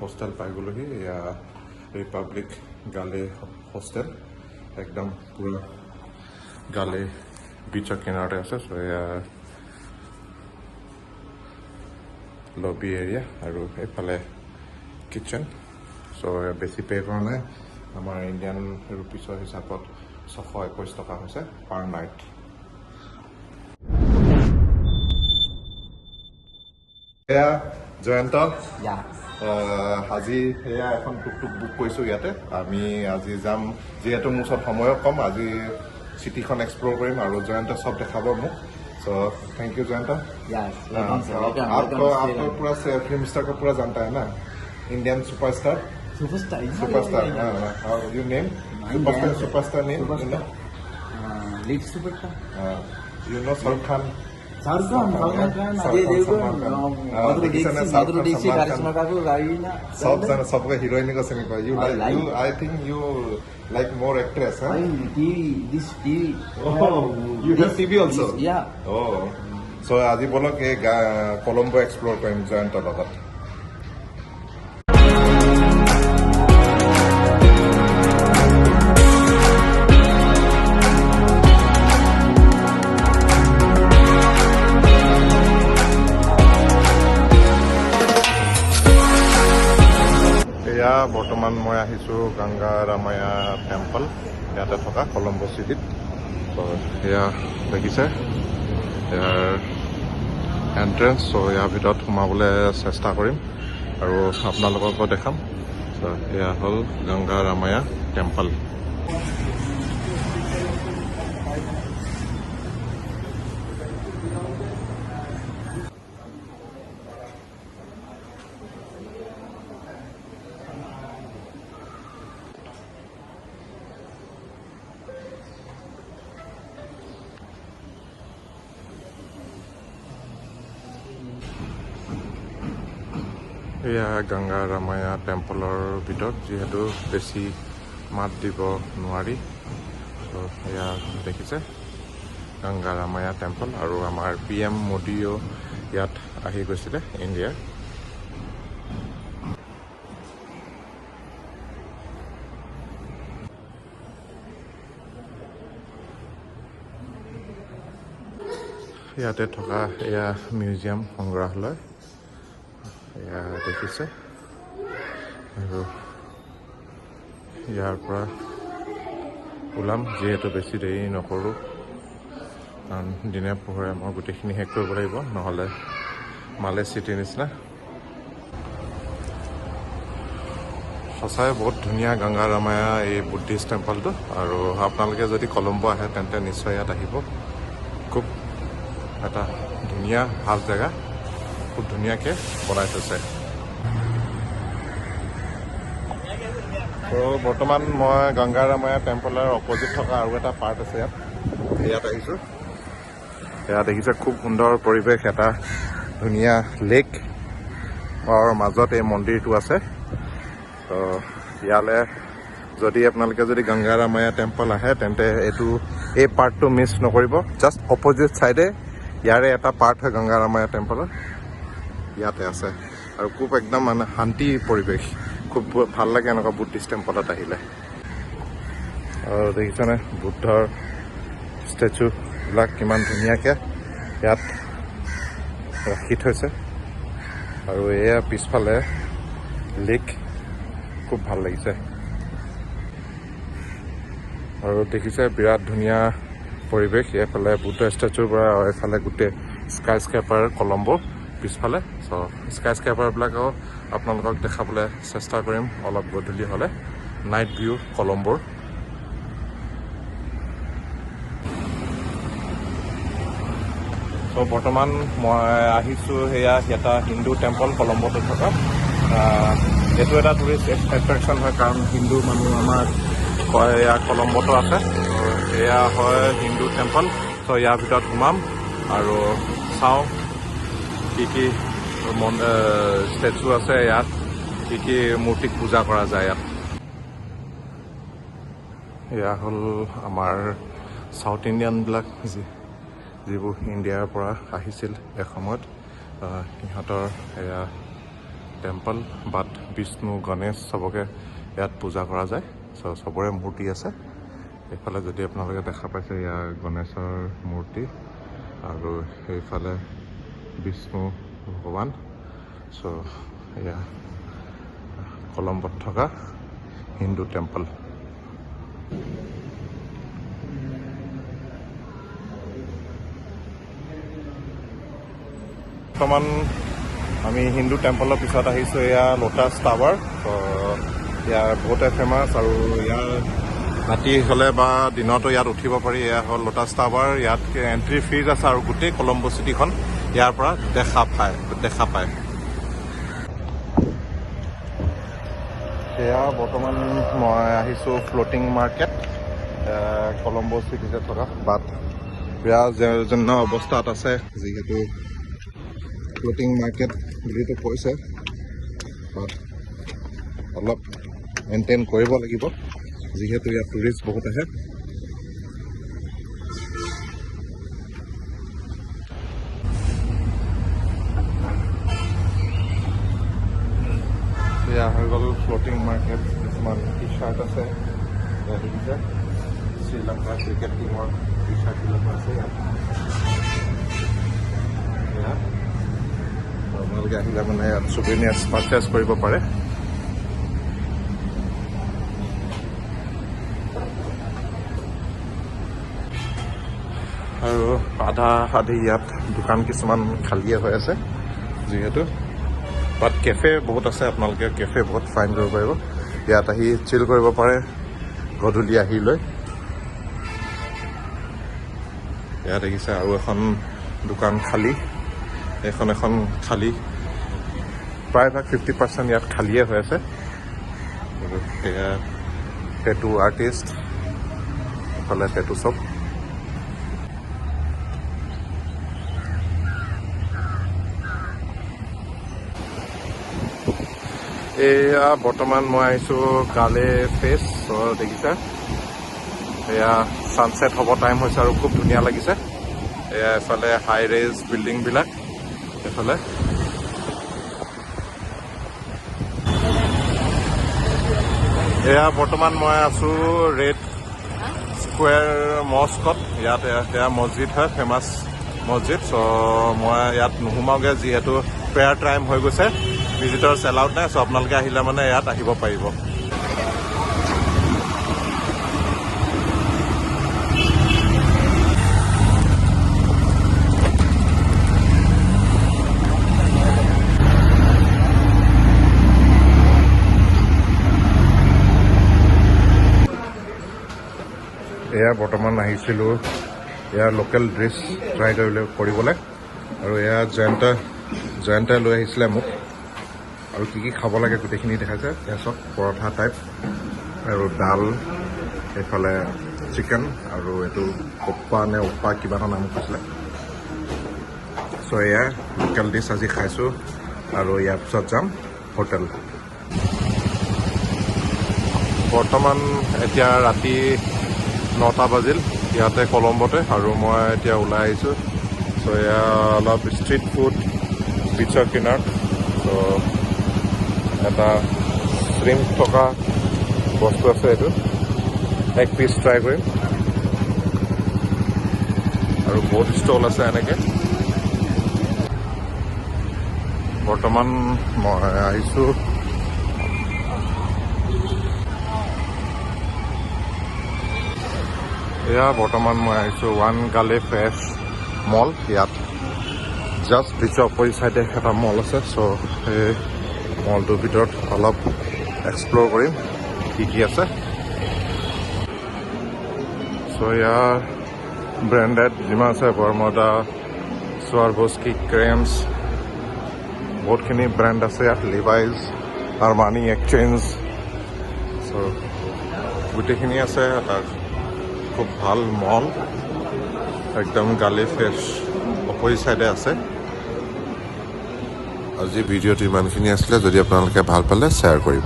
Hostel পাই গ'লোহি এয়া Republic গালে হোষ্টেল একদম পুৰা গালে বিচৰ কিনাৰতে আছে চ' এয়া লবি এৰিয়া আৰু এইফালে কিটচেন চ' বেছি পে' কৰা নাই আমাৰ ইণ্ডিয়ান ৰুপিছৰ হিচাপত 621 টকা হৈছে পাৰ নাইট এয়া জয়ন্ত আজি সেয়া এখন টুকটুক বুক কৰিছোঁ ইয়াতে আমি আজি যাম যিহেতু মোৰ ওচৰত সময়ো কম আজি চিটিখন এক্সপ্ল'ৰ কৰিম আৰু জয়ন্ত চব দেখাব মোক सो थैंक यू जयंत आपको पूरा फिल्म स्टार को पूरा जानता है ना Indian superstar you name superstar name lead superstar you know Shahrukh Khan सबके हिरोइन को चिनि पाए you I think you like more actress huh? This TV you have TV also yeah oh so আজি বলক এই কলম্বো এক্সপ্লোৰ কৰিম জয়ন্তৰ লগত বৰ্তমান মই আহিছোঁ গংগা ৰামায়া টেম্পল ইয়াতে থকা কলম্বো চিটিত এয়া দেখিছে ইয়াৰ এণ্ট্ৰেঞ্চ চ' ইয়াৰ ভিতৰত সোমাবলৈ চেষ্টা কৰিম আৰু আপোনালোককো দেখাম চ' এয়া হ'ল গংগা ৰামায়া টেম্পল এয়া গংগা ৰামায়া টেম্পলৰ ভিতৰত যিহেতু বেছি মাত দিব নোৱাৰি ত' এয়া দেখিছে গংগা ৰামায়া টেম্পল আৰু আমাৰ PM মোদীও ইয়াত আহি গৈছিলে ইণ্ডিয়াৰ ইয়াতে থকা এয়া মিউজিয়াম সংগ্ৰহালয় এয়া দেখিছে আৰু ইয়াৰ পৰা ওলাম যিহেতু বেছি দেৰি নকৰোঁ কাৰণ দিনে পোহৰে মই গোটেইখিনি শেষ কৰিব লাগিব নহ'লে মালে চিটিৰ নিচিনা সঁচাই বহুত ধুনীয়া গংগা ৰামায়া এই বুদ্ধিষ্ট টেম্পলটো আৰু আপোনালোকে যদি কলম্বো আহে তেন্তে নিশ্চয় ইয়াত আহিব খুব এটা ধুনীয়া ভাল জেগা খুব ধুনীয়াকৈ বনাই থৈছে ত' বৰ্তমান মই গংগা ৰামায়া টেম্পলৰ অপজিট থকা আৰু এটা পাৰ্ট আছে ইয়াত আহিছোঁ এয়া দেখিছে খুব সুন্দৰ পৰিৱেশ এটা ধুনীয়া লেক আৰু মাজত এই মন্দিৰটো আছে ত' ইয়ালৈ যদি আপোনালোকে যদি গংগা ৰামায়া টেম্পল আহে তেন্তে এই পাৰ্টটো মিছ নকৰিব জাষ্ট অপজিট ছাইডে ইয়াৰে এটা পাৰ্ট হয় গংগা ৰামায়া টেম্পলৰ ইয়াতে আছে আৰু খুব একদম মানে শান্তি পৰিৱেশ খুব ভাল লাগে এনেকুৱা বুদ্ধিষ্ট টেম্পলত আহিলে আৰু দেখিছেনে বুদ্ধৰ ষ্টেচুবিলাক কিমান ধুনীয়াকৈ ইয়াত ৰাখি থৈছে আৰু এয়া পিছফালে লেক খুব ভাল লাগিছে আৰু দেখিছে বিৰাট ধুনীয়া পৰিৱেশ এইফালে বুদ্ধ ষ্টেচুৰ পৰা এইফালে গোটেই স্কাই স্ক্ৰেপাৰ কলম্বো পিছফালে চ' স্কাই স্ক্ৰেপাৰবিলাকো আপোনালোকক দেখাবলৈ চেষ্টা কৰিম অলপ গধূলি হ'লে নাইট ভিউ কলম্বোৰ চ' বৰ্তমান মই আহিছোঁ সেয়া এটা হিন্দু টেম্পল কলম্বোতে থকা এইটো এটা টুৰিষ্ট এট্ৰেকশ্যন হয় কাৰণ হিন্দু মানুহ আমাৰ এয়া কলম্বোতো আছে এয়া হয় হিন্দু টেম্পল চ' ইয়াৰ ভিতৰত সোমাম আৰু চাওঁ কি ষ্টেচু আছে ইয়াত কি মূৰ্তিক পূজা কৰা যায় ইয়াত এয়া হ'ল আমাৰ সাউথ ইণ্ডিয়ানবিলাক যিবোৰ ইণ্ডিয়াৰ পৰা আহিছিল এসময়ত সিহঁতৰ এয়া টেম্পল বাট বিষ্ণু গণেশ চবকে ইয়াত পূজা কৰা যায় চবৰে মূৰ্তি আছে এইফালে যদি আপোনালোকে দেখা পাইছে ইয়াৰ গণেশৰ মূৰ্তি আৰু সেইফালে বিষ্ণু ভগৱান এয়া কলম্বত থকা হিন্দু টেম্পল বৰ্তমান আমি হিন্দু টেম্পলৰ পিছত আহিছোঁ এয়া লোটাছ টাৱাৰ ইয়াৰ বহুতে ফেমাছ আৰু ইয়াৰ ৰাতি হ'লে বা দিনতো ইয়াত উঠিব পাৰি এয়া হ'ল লোটাছ টাৱাৰ ইয়াত এণ্ট্ৰি ফিজ আছে আৰু গোটেই কলম্বো চিটিখন ইয়াৰ পৰা দেখা পায় এয়া বৰ্তমান মই আহিছোঁ ফ্ল'টিং মাৰ্কেট কলম্বো চিটিতে থকা বাট বেয়া জন্য অৱস্থাত আছে যিহেতু ফ্ল'টিং মাৰ্কেট বুলিতো কৈছে বাট অলপ মেইনটেইন কৰিব লাগিব যিহেতু ইয়াত টুৰিষ্ট বহুত আহে এয়া হৈ গ'ল ফ্ল'টিং মাৰ্কেট কিছুমান টি চাৰ্ট আছে দেখিছে শ্ৰীলংকা ক্ৰিকেট টীমৰ টি চাৰ্টবিলাক আছে ইয়াত আপোনালোকে আহিলে মানে ইয়াত ছুভেনিয়াৰ্ছ পাৰচেজ কৰিব পাৰে আৰু আধি ইয়াত দোকান কিছুমান খালীয়ে হৈ আছে যিহেতু বাট কেফে বহুত আছে আপোনালোকে কেফে বহুত ফাইন কৰিব পাৰিব ইয়াত আহি চিল কৰিব পাৰে গধূলি আহি লৈ ইয়াত দেখিছে আৰু এখন দোকান খালী এখন খালী প্ৰায়ভাগ 50% ইয়াত খালীয়ে হৈ আছে টেটু আৰ্টিষ্ট এইফালে টেটু শ্বপ এয়া বৰ্তমান মই আহিছোঁ গালে ফেচ দেখিছে এয়া ছানছেট হ'ব টাইম হৈছে আৰু খুব ধুনীয়া লাগিছে এয়া এফালে হাই ৰেজ বিল্ডিংবিলাক এফালে এয়া বৰ্তমান মই আছোঁ ৰেড স্কুৱেৰ মস্কত ইয়াত এয়া মছজিদ হয় ফেমাছ মছজিদ মই ইয়াত নোসোমাওঁগৈ যিহেতু প্ৰেয়াৰ টাইম হৈ গৈছে ভিজিটৰ্ছ এলাউড নাই আপোনালোকে আহিলে মানে ইয়াত আহিব পাৰিব এয়া বৰ্তমান আহিছিলোঁ ইয়াৰ লোকেল ড্ৰেছ ট্ৰাই কৰিবলৈ আৰু এয়া জয়ন্তই লৈ আহিছিলে মোক আৰু কি খাব লাগে গোটেইখিনি দেখাইছে এয়া চব পৰঠা টাইপ আৰু ডাল এইফালে চিকেন আৰু এইটো উপ্পা কিবা এটা নাম কৈছিলে এয়া লোকেল ডিছ আজি খাইছোঁ আৰু ইয়াৰ পিছত যাম হোটেল বৰ্তমান এতিয়া ৰাতি 9টা বাজিল ইয়াতে কলম্বোতে আৰু মই এতিয়া ওলাই আহিছোঁ এয়া অলপ ষ্ট্ৰীট ফুড বিচৰ কিনাৰত এটা শ্ৰিম্প থকা বস্তু আছে এইটো এক পিচ ট্ৰাই কৰিম আৰু বহুত ষ্টল আছে এনেকৈ বৰ্তমান মই আহিছোঁ এয়া বৰ্তমান মই আহিছোঁ ওৱান গালে ফ্ৰেছ মল ইয়াত জাষ্ট বিচৰ অপজিট চাইডে এটা মল আছে সেই মলটোৰ ভিতৰত অলপ এক্সপ্ল'ৰ কৰিম কি আছে ইয়াৰ ব্ৰেণ্ডেড যিমান আছে বৰমুদা স্বাৰভস্কি ক্ৰেমছ বহুতখিনি ব্ৰেণ্ড আছে ইয়াত লিভাইজ আৰমানি এক্সচেঞ্জ গোটেইখিনি আছে এটা খুব ভাল মল একদম গালে ফ্ৰেছ অপজিট চাইডে আছে আজি ভিডিঅ'টো ইমানখিনি আছিলে যদি আপোনালোকে ভাল পালে শ্বেয়াৰ কৰিব